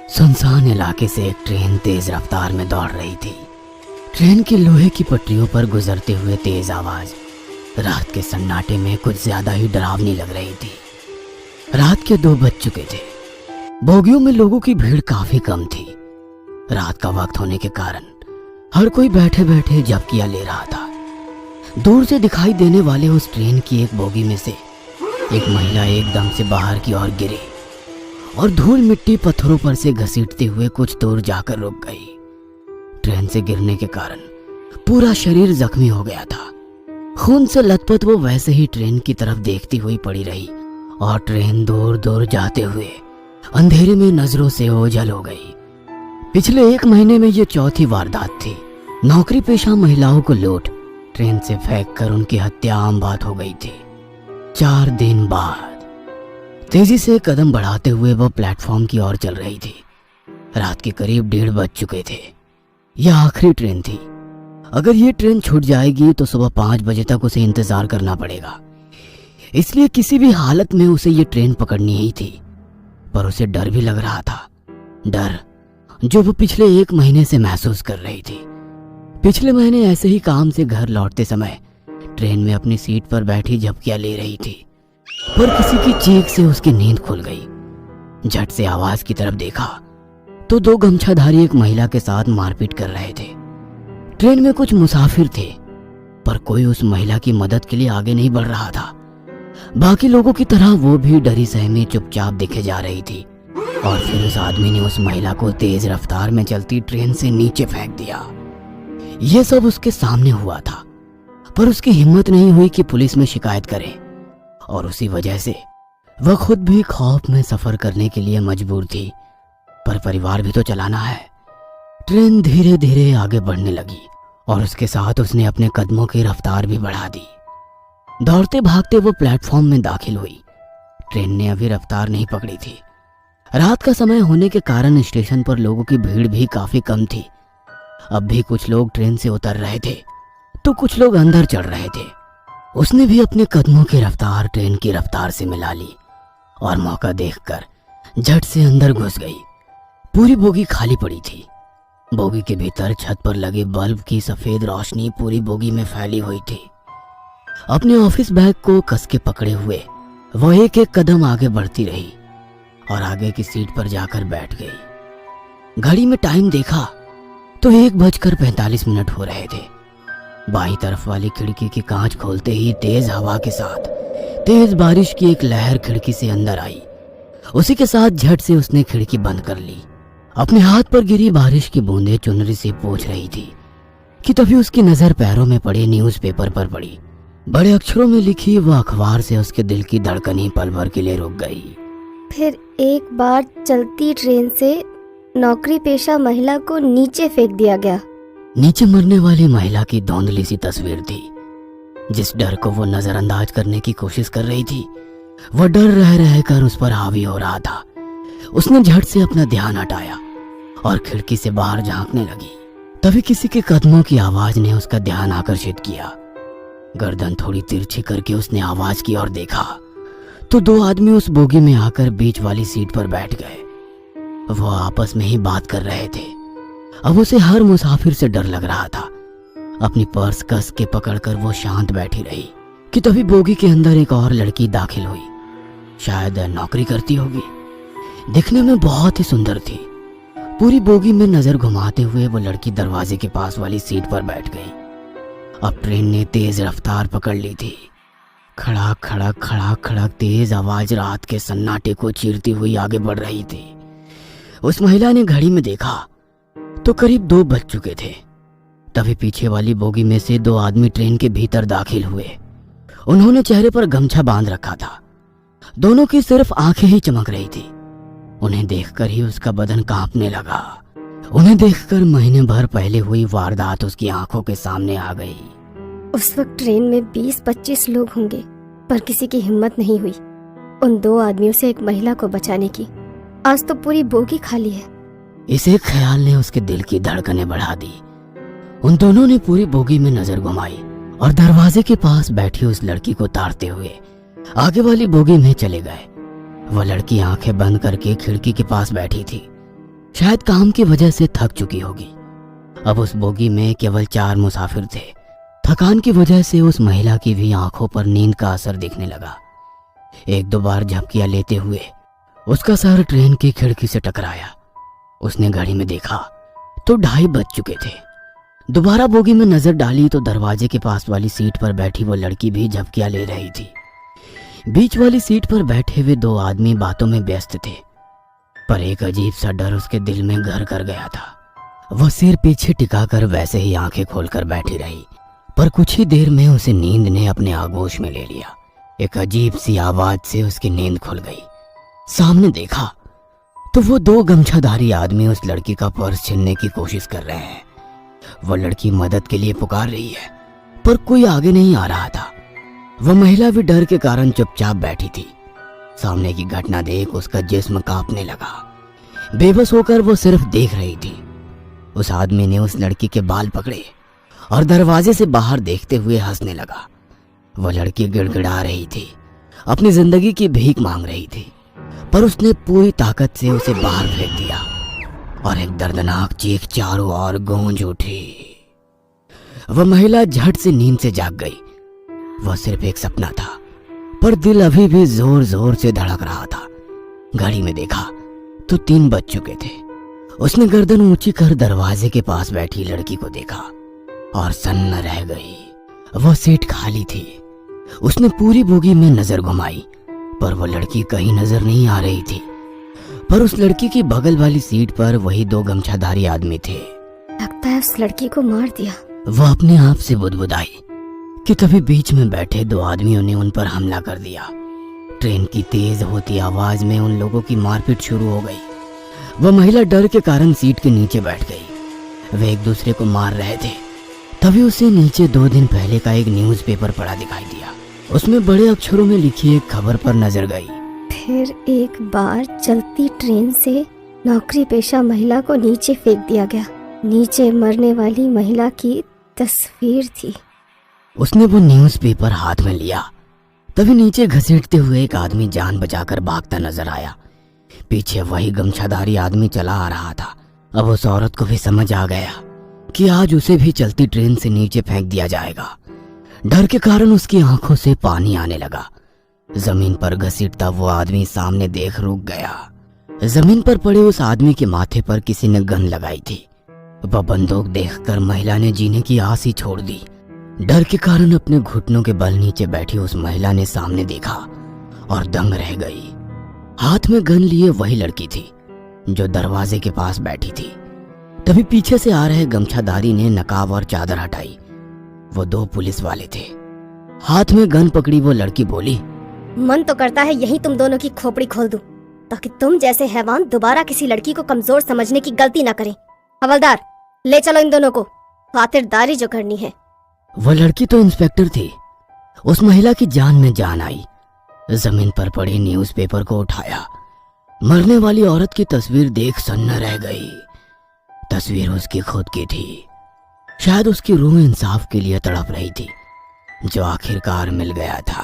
सुनसान इलाके से एक ट्रेन तेज रफ्तार में दौड़ रही थी। ट्रेन की लोहे की पटरियों पर गुजरते हुए तेज आवाज रात के सन्नाटे में कुछ ज्यादा ही डरावनी लग रही थी। रात के 2 बज चुके थे। बोगियों में लोगों की भीड़ काफी कम थी। रात का वक्त होने के कारण हर कोई बैठे बैठे झपकियां ले रहा था। दूर से दिखाई देने वाले उस ट्रेन की एक बोगी में से एक महिला एकदम से बाहर की ओर गिरी और धूल मिट्टी पत्थरों पर से घसीटते हुए कुछ दूर जाकर रुक गई। ट्रेन से गिरने के कारण पूरा शरीर जख्मी हो गया था। खून से लथपथ वो वैसे ही ट्रेन की तरफ देखती हुई पड़ी रही और ट्रेन दूर दूर जाते हुए अंधेरे में नजरों से ओझल हो गई। पिछले 1 महीने में ये चौथी वारदात थी। नौकरी पेशा महिलाओं को लूट ट्रेन से फेंक कर उनकी हत्या आम बात हो गई थी। 4 दिन बाद तेजी से कदम बढ़ाते हुए वो प्लेटफॉर्म की ओर चल रही थी। रात के करीब 1:30 बज चुके थे। यह आखिरी ट्रेन थी। अगर ये ट्रेन छूट जाएगी तो सुबह 5 बजे तक उसे इंतजार करना पड़ेगा। इसलिए किसी भी हालत में उसे ये ट्रेन पकड़नी ही थी। पर उसे डर भी लग रहा था, डर जो वो पिछले 1 महीने से महसूस कर रही थी। पिछले महीने ऐसे ही काम से घर लौटते समय ट्रेन में अपनी सीट पर बैठी झपकियां ले रही थी, पर किसी की चीख से उसकी नींद खुल गई। झट से आवाज की तरफ देखा तो 2 गमछाधारी एक महिला के साथ मारपीट कर रहे थे। ट्रेन में कुछ मुसाफिर थे, पर कोई उस महिला की मदद के लिए आगे नहीं बढ़ रहा था। बाकी लोगों की तरह वो भी डरी सहमी चुपचाप दिखे जा रही थी। और फिर उस आदमी ने उस महिला को तेज रफ्तार में चलती ट्रेन से नीचे फेंक दिया। यह सब उसके सामने हुआ था, पर उसकी हिम्मत नहीं हुई कि पुलिस में शिकायत करे और उसी वजह से वह खुद भी खौफ में सफर करने के लिए मजबूर थी। पर परिवार भी तो चलाना है। ट्रेन धीरे धीरे आगे बढ़ने लगी और उसके साथ उसने अपने कदमों की रफ्तार भी बढ़ा दी। दौड़ते भागते वो प्लेटफॉर्म में दाखिल हुई। ट्रेन ने अभी रफ्तार नहीं पकड़ी थी। रात का समय होने के कारण स्टेशन पर लोगों की भीड़ भी काफी कम थी। अब भी कुछ लोग ट्रेन से उतर रहे थे तो कुछ लोग अंदर चढ़ रहे थे। उसने भी अपने कदमों की रफ्तार ट्रेन की रफ्तार से मिला ली और मौका देखकर झट से अंदर घुस गई। पूरी बोगी खाली पड़ी थी। बोगी के भीतर छत पर लगे बल्ब की सफेद रोशनी पूरी बोगी में फैली हुई थी। अपने ऑफिस बैग को कस के पकड़े हुए वह एक कदम आगे बढ़ती रही और आगे की सीट पर जाकर बैठ गई। घड़ी में टाइम देखा तो 1:45 हो रहे थे। बाईं तरफ वाली खिड़की की कांच खोलते ही तेज हवा के साथ तेज बारिश की एक लहर खिड़की से अंदर आई। उसी के साथ झट से उसने खिड़की बंद कर ली। अपने हाथ पर गिरी बारिश की बूंदें चुनरी से पोंछ रही थी कि तभी उसकी नजर पैरों में पड़े न्यूज़पेपर पर पड़ी। बड़े अक्षरों में लिखी वह अखबार से उसके दिल की धड़कन ही पल भर के लिए रुक गई। फिर एक बार चलती ट्रेन से नौकरी पेशा महिला को नीचे फेंक दिया गया। नीचे मरने वाली महिला की धुंधली सी तस्वीर थी। जिस डर को वो नजरअंदाज करने की कोशिश कर रही थी, वह डर रह रहकर उस पर हावी हो रहा था। उसने झट से अपना ध्यान हटाया और खिड़की से बाहर झांकने लगी। तभी किसी के कदमों की आवाज ने उसका ध्यान आकर्षित किया। गर्दन थोड़ी तिरछी करके उसने आवाज की ओर देखा तो 2 आदमी उस बोगी में आकर बीच वाली सीट पर बैठ गए। वो आपस में ही बात कर रहे थे। अब उसे हर मुसाफिर से डर लग रहा था। अपनी पर्स कस के पकड़कर वो शांत बैठी रही कि तभी बोगी के अंदर एक और लड़की दाखिल हुई। शायद नौकरी करती होगी। दिखने में बहुत ही सुंदर थी। पूरी बोगी में नजर घुमाते हुए वो लड़की दरवाजे के पास वाली सीट पर बैठ गई। अब ट्रेन ने तेज रफ्तार पकड़ ली थी। खड़ाक खड़क खड़ाक खड़क तेज आवाज रात के सन्नाटे को चीरती हुई आगे बढ़ रही थी। उस महिला ने घड़ी में देखा तो करीब 2 बज चुके थे। तभी पीछे वाली बोगी में से 2 आदमी ट्रेन के भीतर दाखिल हुए। उन्होंने चेहरे पर गमछा बांध रखा था। दोनों की सिर्फ आंखें ही चमक रही थी। उन्हें देखकर ही उसका बदन कांपने लगा। उन्हें देखकर महीने भर पहले हुई वारदात उसकी आंखों के सामने आ गई। उस वक्त ट्रेन में 20-25 लोग होंगे, पर किसी की हिम्मत नहीं हुई उन 2 आदमियों से एक महिला को बचाने की। आज तो पूरी बोगी खाली है। इस एक ख्याल ने उसके दिल की धड़कनें बढ़ा दी। उन दोनों ने पूरी बोगी में नजर घुमाई और दरवाजे के पास बैठी उस लड़की को ताड़ते हुए आगे वाली बोगी में चले गए। वह लड़की आंखें बंद करके खिड़की के पास बैठी थी। शायद काम की वजह से थक चुकी होगी। अब उस बोगी में केवल 4 मुसाफिर थे। थकान की वजह से उस महिला की भी आंखों पर नींद का असर दिखने लगा। 1-2 बार झपकियां लेते हुए उसका सर ट्रेन की खिड़की से टकराया। उसने घड़ी में देखा तो 2:30 बज चुके थे। दोबारा बोगी में नजर डाली तो दरवाजे के पास वाली सीट पर बैठी वो लड़की भी झपकियां ले रही थी। बीच वाली सीट पर बैठे हुए 2 आदमी बातों में व्यस्त थे, पर एक अजीब सा डर उसके दिल में घर कर गया था। वह सिर पीछे टिकाकर वैसे ही आंखें खोलकर बैठी रही, पर कुछ ही देर में उसे नींद ने अपने आगोश में ले लिया। एक अजीब सी आवाज से उसकी नींद खुल गई। सामने देखा तो वो 2 गमछाधारी आदमी उस लड़की का पर्स छीनने की कोशिश कर रहे हैं। वह लड़की मदद के लिए पुकार रही है, पर कोई आगे नहीं आ रहा था। वह महिला भी डर के कारण चुपचाप बैठी थी। सामने की घटना देख उसका जिस्म कांपने लगा। बेबस होकर वो सिर्फ देख रही थी। उस आदमी ने उस लड़की के बाल पकड़े और दरवाजे से बाहर देखते हुए हंसने लगा। वह लड़की गिड़गिड़ा रही थी, अपनी जिंदगी की भीख मांग रही थी, पर उसने पूरी ताकत से उसे बाहर फेंक दिया और एक दर्दनाक चीख चारों ओर गूंज उठी। वह महिला झट से नींद से जाग गई। वह सिर्फ एक सपना था, पर दिल अभी भी जोर जोर से धड़क रहा था। घड़ी में देखा तो 3 बज चुके थे। उसने गर्दन ऊंची कर दरवाजे के पास बैठी लड़की को देखा और सन्न रह गई। वह सीट खाली थी। उसने पूरी बोगी में नजर घुमाई, पर वह लड़की कहीं नजर नहीं आ रही थी। पर उस लड़की की बगल वाली सीट पर वही 2 गमछाधारी आदमी थे। लगता है उस लड़की को मार दिया। वह अपने आप से बुदबुदाई कि तभी बीच में बैठे 2 आदमियों ने उन पर हमला कर दिया। ट्रेन की तेज होती आवाज में उन लोगों की मारपीट शुरू हो गई। वह महिला डर के कारण सीट के नीचे बैठ गई। वे एक दूसरे को मार रहे थे। तभी उसे नीचे 2 दिन पहले का एक न्यूज़पेपर पड़ा दिखाई दिया। उसमें बड़े अक्षरों में लिखी एक खबर पर नजर गई। फिर एक बार चलती ट्रेन से नौकरी पेशा महिला को नीचे फेंक दिया गया। नीचे मरने वाली महिला की तस्वीर थी। उसने वो न्यूज़पेपर हाथ में लिया। तभी नीचे घसीटते हुए एक आदमी जान बचाकर भागता नजर आया। पीछे वही गमछाधारी आदमी चला आ रहा था। अब उस औरत को भी समझ आ गया कि आज उसे भी चलती ट्रेन से नीचे फेंक दिया जाएगा। डर के कारण उसकी आंखों से पानी आने लगा। जमीन पर घसीटता वो आदमी सामने देख रुक गया। जमीन पर पड़े उस आदमी के माथे पर किसी ने गन लगाई थी। वह बंदूक देखकर महिला ने जीने की आस ही छोड़ दी। डर के कारण अपने घुटनों के बल नीचे बैठी उस महिला ने सामने देखा और दंग रह गई। हाथ में गन लिए वही लड़की थी जो दरवाजे के पास बैठी थी। तभी पीछे से आ रहे गमछाधारी ने नकाब और चादर हटाई। वो 2 पुलिस वाले थे। हाथ में गन पकड़ी वो लड़की बोली, मन तो करता है यही तुम दोनों की खोपड़ी खोल दूं, ताकि तुम जैसे हैवान दोबारा किसी लड़की को कमजोर समझने की गलती ना करें। हवलदार, ले चलो इन दोनों को, खातिरदारी जो करनी है। वो लड़की तो इंस्पेक्टर थी। उस महिला की जान में जान आई। जमीन पर पड़े न्यूज़पेपर को उठाया। मरने वाली औरत की तस्वीर देख सन्न रह गई। तस्वीर उसकी खुद की थी। शायद उसकी रूह इंसाफ के लिए तड़प रही थी, जो आखिरकार मिल गया था।